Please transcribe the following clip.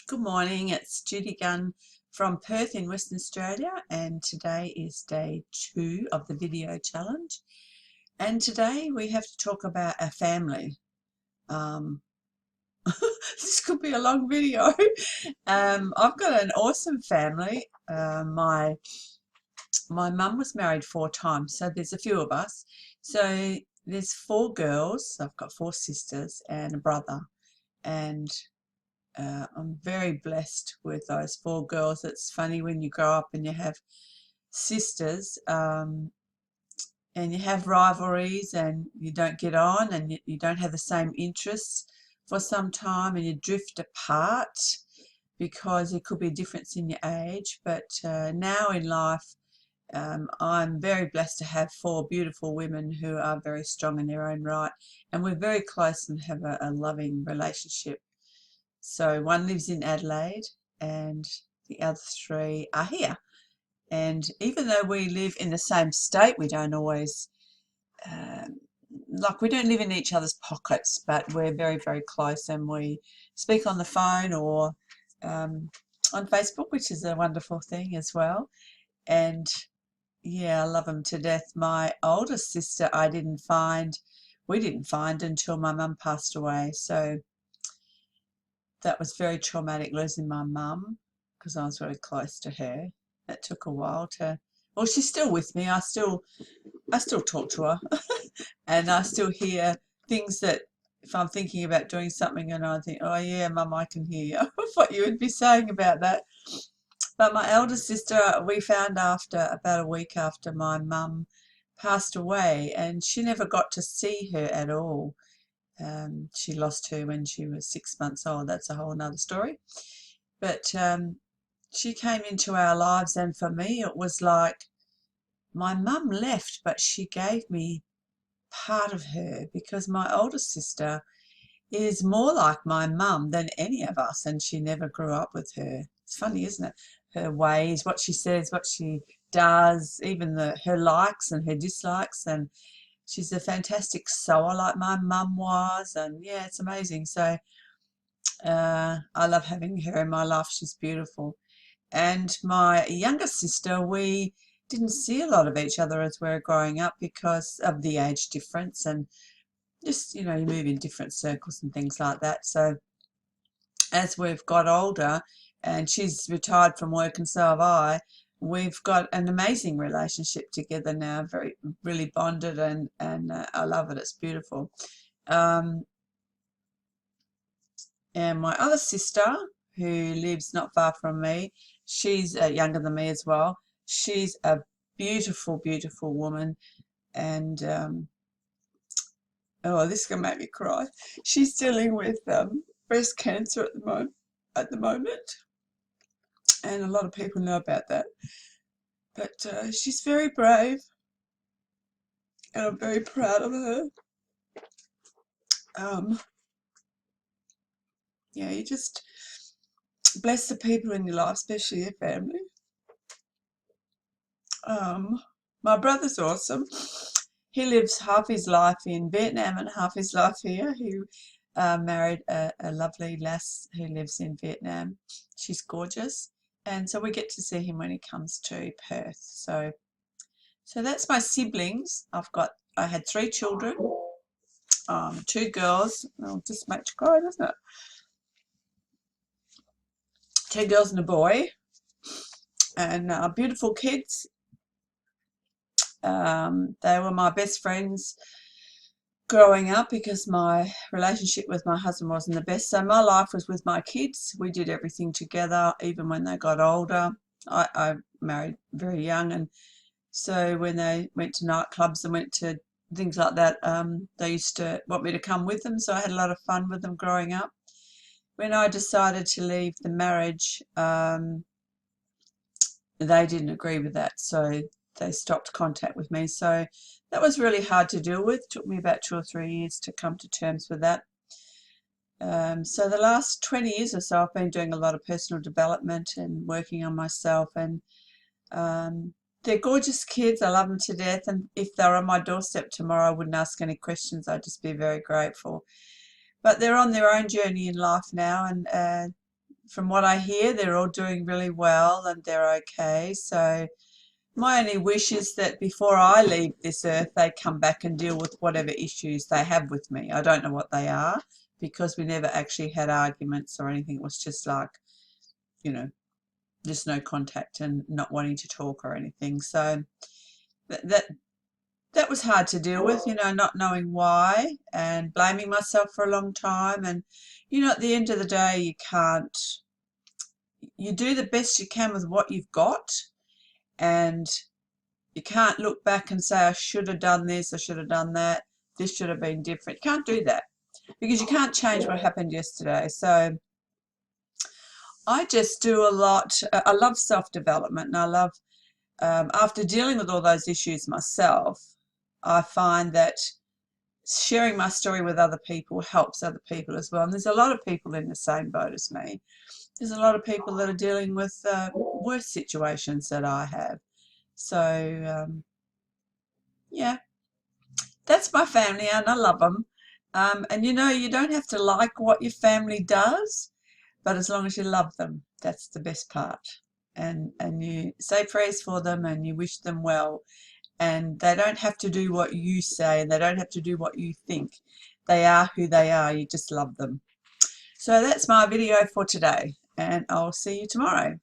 Good morning, it's Judy Gunn from Perth in Western Australia, and today is day 2 of the video challenge. And today we have to talk about our family. This could be a long video. I've got an awesome family. My mum was married 4 times, so there's a few of us. So there's 4 girls. I've got 4 sisters and a brother, and I'm very blessed with those 4 girls. It's funny when you grow up and you have sisters, and you have rivalries and you don't get on and you don't have the same interests for some time and you drift apart because there could be a difference in your age. But now in life, I'm very blessed to have 4 beautiful women who are very strong in their own right, and we're very close and have a loving relationship. So one lives in Adelaide and the other 3 are here. And even though we live in the same state, we don't always, we don't live in each other's pockets, but we're very, very close, and we speak on the phone or on Facebook, which is a wonderful thing as well. And yeah, I love them to death. My oldest sister we didn't find until my mum passed away. So that was very traumatic, losing my mum, because I was very close to her. It took a while well, she's still with me. I still talk to her and I still hear things that if I'm thinking about doing something and I think, oh yeah, mum, I can hear you, what you would be saying about that. But my elder sister, we found after about a week after my mum passed away, and she never got to see her at all. She lost her when she was 6 months old. That's a whole nother story. But she came into our lives, and for me it was like my mum left, but she gave me part of her, because my older sister is more like my mum than any of us, and she never grew up with her. It's funny, isn't it? Her ways, what she says, what she does, even her likes and her dislikes, and she's a fantastic sewer like my mum was, and yeah, it's amazing. So I love having her in my life. She's beautiful. And my younger sister, we didn't see a lot of each other as we were growing up because of the age difference, and just, you move in different circles and things like that. So as we've got older, and she's retired from work and so have I, we've got an amazing relationship together now, very, really bonded, and I love it. It's beautiful. And my other sister, who lives not far from me, she's younger than me as well. She's a beautiful, beautiful woman, and oh, this is gonna make me cry. She's dealing with breast cancer at the moment, and a lot of people know about that. But she's very brave, and I'm very proud of her. Yeah, you just bless the people in your life, especially your family. My brother's awesome. He lives half his life in Vietnam and half his life here. He married a lovely lass who lives in Vietnam. She's gorgeous, and so we get to see him when he comes to Perth. So that's my siblings. I had 3 children, 2 girls. Oh, just makes you cry, doesn't it? 2 girls and a boy, and beautiful kids. They were my best friends growing up because my relationship with my husband wasn't the best. So my life was with my kids. We did everything together, even when they got older. I married very young, and so when they went to nightclubs and went to things like that, they used to want me to come with them. So I had a lot of fun with them growing up. When I decided to leave the marriage, they didn't agree with that, so they stopped contact with me. So that was really hard to deal with. It took me about 2 or 3 years to come to terms with that. So the last 20 years or so, I've been doing a lot of personal development and working on myself, and they're gorgeous kids. I love them to death, and if they were on my doorstep tomorrow, I wouldn't ask any questions. I'd just be very grateful. But they're on their own journey in life now, and from what I hear, they're all doing really well and they're okay. So my only wish is that before I leave this earth, they come back and deal with whatever issues they have with me. I don't know what they are, because we never actually had arguments or anything. It was just like, you know, just no contact and not wanting to talk or anything. So that was hard to deal with, you know, not knowing why and blaming myself for a long time. And, you know, at the end of the day, you do the best you can with what you've got, and you can't look back and say, I should have done this, I should have done that, this should have been different. You can't do that, because you can't change what happened yesterday. So I just do a lot. I love self-development, and I love, after dealing with all those issues myself, I find that sharing my story with other people helps other people as well. And there's a lot of people in the same boat as me. There's a lot of people that are dealing with worse situations that I have. So, yeah, that's my family, and I love them. And, you know, you don't have to like what your family does, but as long as you love them, that's the best part. And you say prayers for them and you wish them well. And they don't have to do what you say, and they don't have to do what you think. They are who they are. You just love them. So that's my video for today, and I'll see you tomorrow.